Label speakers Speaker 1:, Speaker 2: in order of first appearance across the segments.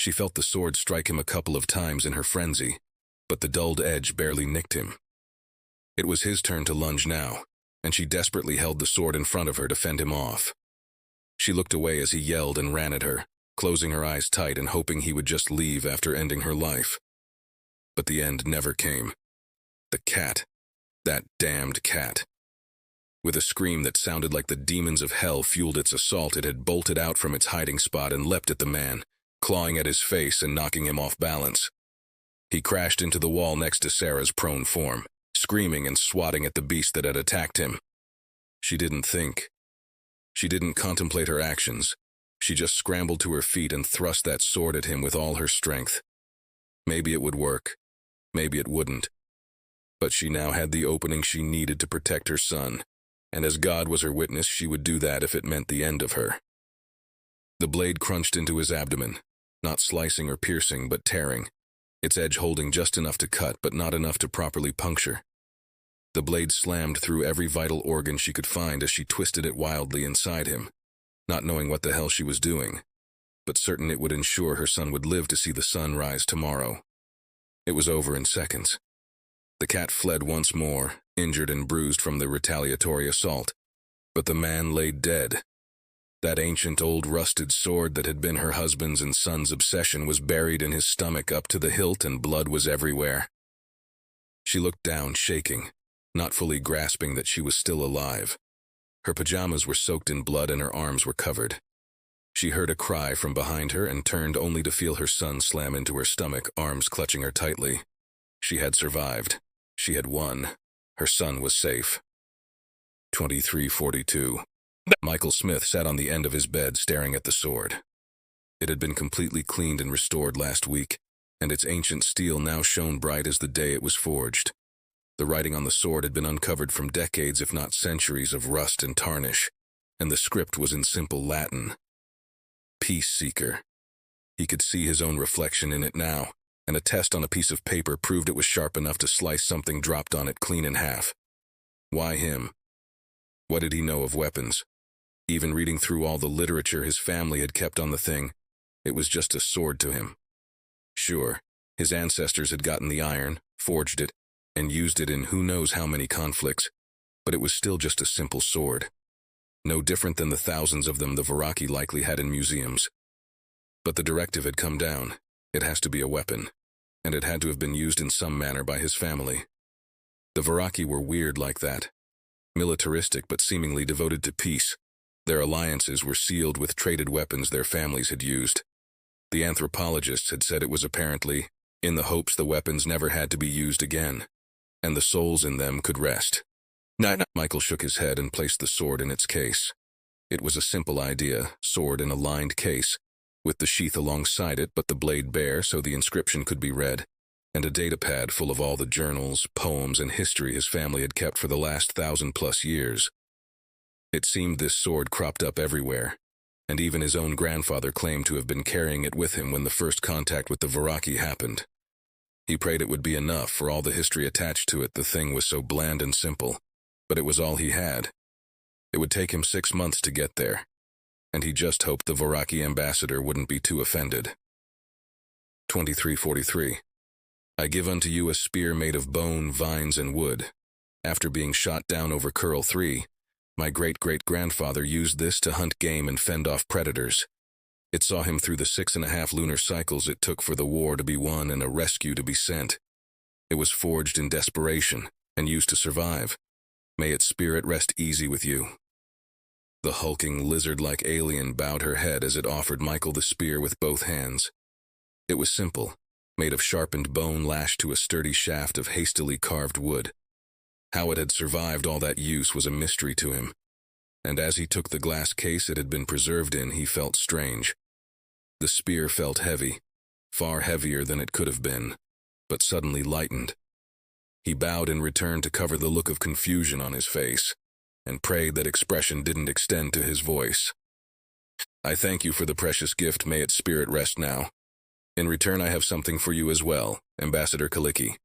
Speaker 1: She felt the sword strike him a couple of times in her frenzy, but the dulled edge barely nicked him. It was his turn to lunge now, and she desperately held the sword in front of her to fend him off. She looked away as he yelled and ran at her, closing her eyes tight and hoping he would just leave after ending her life. But the end never came. The cat. That damned cat. With a scream that sounded like the demons of hell fueled its assault, it had bolted out from its hiding spot and leapt at the man, clawing at his face and knocking him off balance. He crashed into the wall next to Sarah's prone form, screaming and swatting at the beast that had attacked him. She didn't think. She didn't contemplate her actions. She just scrambled to her feet and thrust that sword at him with all her strength. Maybe it would work. Maybe it wouldn't. But she now had the opening she needed to protect her son, and as God was her witness, she would do that if it meant the end of her. The blade crunched into his abdomen, not slicing or piercing, but tearing, its edge holding just enough to cut, but not enough to properly puncture. The blade slammed through every vital organ she could find as she twisted it wildly inside him, not knowing what the hell she was doing, but certain it would ensure her son would live to see the sun rise tomorrow. It was over in seconds. The cat fled once more, injured and bruised from the retaliatory assault, but the man lay dead. That ancient old rusted sword that had been her husband's and son's obsession was buried in his stomach up to the hilt, and blood was everywhere. She looked down, shaking, not fully grasping that she was still alive. Her pajamas were soaked in blood and her arms were covered. She heard a cry from behind her and turned only to feel her son slam into her stomach, arms clutching her tightly. She had survived. She had won. Her son was safe. 2342. Michael Smith sat on the end of his bed staring at the sword. It had been completely cleaned and restored last week, and its ancient steel now shone bright as the day it was forged. The writing on the sword had been uncovered from decades, if not centuries, of rust and tarnish, and the script was in simple Latin. Peace Seeker. He could see his own reflection in it now, and a test on a piece of paper proved it was sharp enough to slice something dropped on it clean in half. Why him? What did he know of weapons? Even reading through all the literature his family had kept on the thing, it was just a sword to him. Sure, his ancestors had gotten the iron, forged it, and used it in who knows how many conflicts, but it was still just a simple sword. No different than the thousands of them the Veraki likely had in museums. But the directive had come down. It has to be a weapon, and it had to have been used in some manner by his family. The Veraki were weird like that. Militaristic but seemingly devoted to peace. Their alliances were sealed with traded weapons their families had used. The anthropologists had said it was apparently in the hopes the weapons never had to be used again, and the souls in them could rest. Michael shook his head and placed the sword in its case. It was a simple idea, sword in a lined case, with the sheath alongside it but the blade bare so the inscription could be read, and a data pad full of all the journals, poems, and history his family had kept for the last 1,000+ years. It seemed this sword cropped up everywhere, and even his own grandfather claimed to have been carrying it with him when the first contact with the Veraki happened. He prayed it would be enough for all the history attached to it. The thing was so bland and simple, but it was all he had. It would take him 6 months to get there, and he just hoped the Veraki ambassador wouldn't be too offended. 2343. I give unto you a spear made of bone, vines, and wood. After being shot down over Curl 3, my great-great-grandfather used this to hunt game and fend off predators. It saw him through the 6.5 lunar cycles it took for the war to be won and a rescue to be sent. It was forged in desperation and used to survive. May its spirit rest easy with you. The hulking, lizard-like alien bowed her head as it offered Michael the spear with both hands. It was simple, made of sharpened bone lashed to a sturdy shaft of hastily carved wood. How it had survived all that use was a mystery to him, and as he took the glass case it had been preserved in, he felt strange. The spear felt heavy, far heavier than it could have been, but suddenly lightened. He bowed in return to cover the look of confusion on his face, and prayed that expression didn't extend to his voice. I thank you for the precious gift, may its spirit rest now. In return I have something for you as well, Ambassador Kaliki.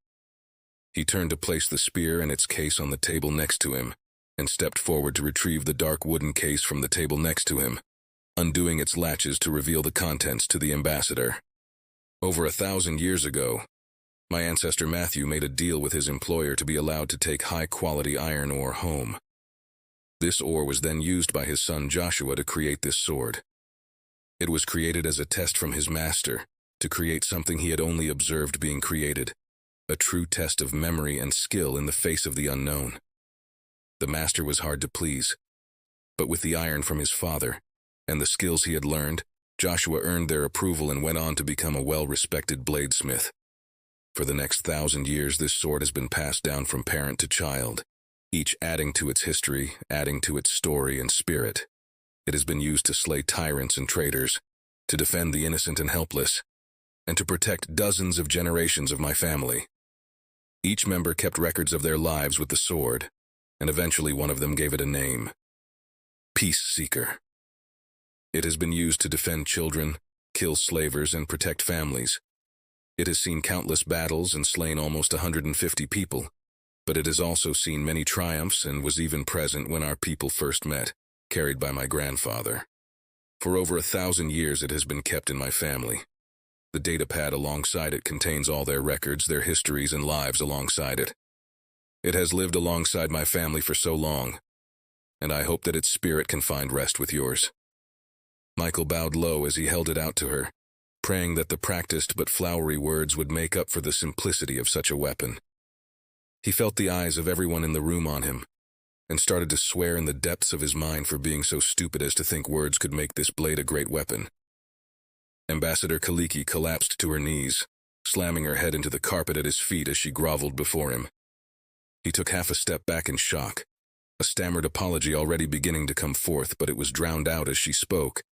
Speaker 1: He turned to place the spear and its case on the table next to him, and stepped forward to retrieve the dark wooden case from the table next to him, undoing its latches to reveal the contents to the ambassador. Over 1,000 years ago, my ancestor Matthew made a deal with his employer to be allowed to take high-quality iron ore home. This ore was then used by his son Joshua to create this sword. It was created as a test from his master, to create something he had only observed being created, a true test of memory and skill in the face of the unknown. The master was hard to please, but with the iron from his father, and the skills he had learned, Joshua earned their approval and went on to become a well-respected bladesmith. For the next 1,000 years, this sword has been passed down from parent to child, each adding to its history, adding to its story and spirit. It has been used to slay tyrants and traitors, to defend the innocent and helpless, and to protect dozens of generations of my family. Each member kept records of their lives with the sword, and eventually one of them gave it a name: Peace Seeker. It has been used to defend children, kill slavers, and protect families. It has seen countless battles and slain almost 150 people, but it has also seen many triumphs and was even present when our people first met, carried by my grandfather. For over 1,000 years it has been kept in my family. The data pad alongside it contains all their records, their histories, and lives alongside it. It has lived alongside my family for so long, and I hope that its spirit can find rest with yours. Michael bowed low as he held it out to her, praying that the practiced but flowery words would make up for the simplicity of such a weapon. He felt the eyes of everyone in the room on him, and started to swear in the depths of his mind for being so stupid as to think words could make this blade a great weapon. Ambassador Kaliki collapsed to her knees, slamming her head into the carpet at his feet as she groveled before him. He took half a step back in shock, a stammered apology already beginning to come forth, but it was drowned out as she spoke,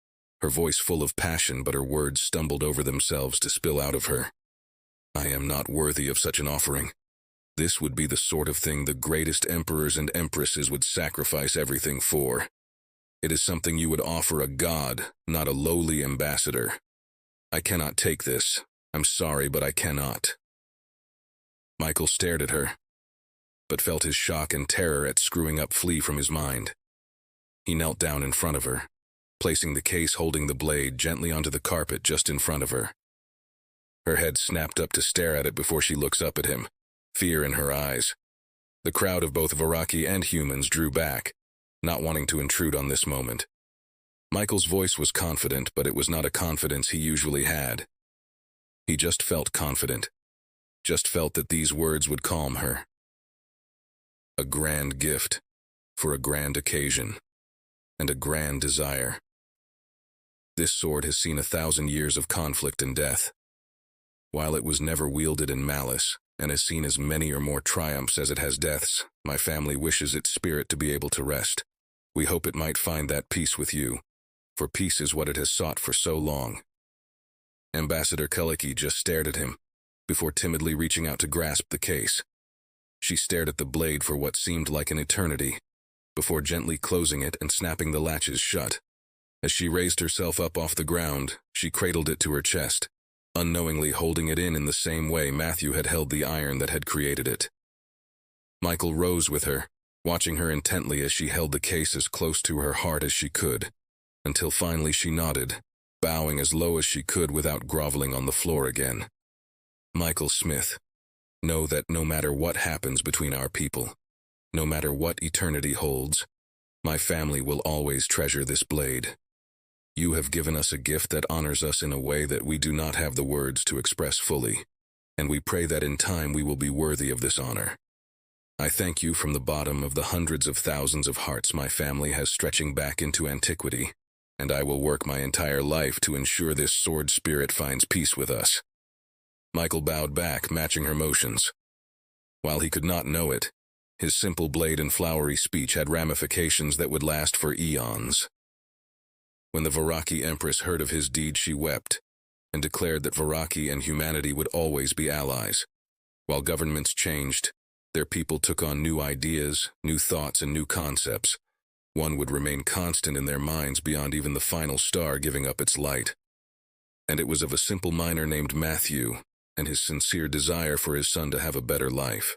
Speaker 1: her voice full of passion, but her words stumbled over themselves to spill out of her. I am not worthy of such an offering. This would be the sort of thing the greatest emperors and empresses would sacrifice everything for. It is something you would offer a god, not a lowly ambassador. I cannot take this. I'm sorry, but I cannot. Michael stared at her, but felt his shock and terror at screwing up flee from his mind. He knelt down in front of her, placing the case holding the blade gently onto the carpet just in front of her. Her head snapped up to stare at it before she looks up at him, fear in her eyes. The crowd of both Varaki and humans drew back, not wanting to intrude on this moment. Michael's voice was confident, but it was not a confidence he usually had. He just felt confident, just felt that these words would calm her. A grand gift, for a grand occasion, and a grand desire. This sword has seen 1,000 years of conflict and death. While it was never wielded in malice, and has seen as many or more triumphs as it has deaths, my family wishes its spirit to be able to rest. We hope it might find that peace with you, for peace is what it has sought for so long. Ambassador Kaliki just stared at him, before timidly reaching out to grasp the case. She stared at the blade for what seemed like an eternity, before gently closing it and snapping the latches shut. As she raised herself up off the ground, she cradled it to her chest, unknowingly holding it in the same way Matthew had held the iron that had created it. Michael rose with her, watching her intently as she held the case as close to her heart as she could, until finally she nodded, bowing as low as she could without groveling on the floor again. Michael Smith, know that no matter what happens between our people, no matter what eternity holds, my family will always treasure this blade. You have given us a gift that honors us in a way that we do not have the words to express fully, and we pray that in time we will be worthy of this honor. I thank you from the bottom of the hundreds of thousands of hearts my family has stretching back into antiquity, and I will work my entire life to ensure this sword spirit finds peace with us. Michael bowed back, matching her motions. While he could not know it, his simple blade and flowery speech had ramifications that would last for eons. When the Varaki Empress heard of his deed, she wept, and declared that Varaki and humanity would always be allies. While governments changed, their people took on new ideas, new thoughts, and new concepts. One would remain constant in their minds beyond even the final star giving up its light. And it was of a simple miner named Matthew, and his sincere desire for his son to have a better life.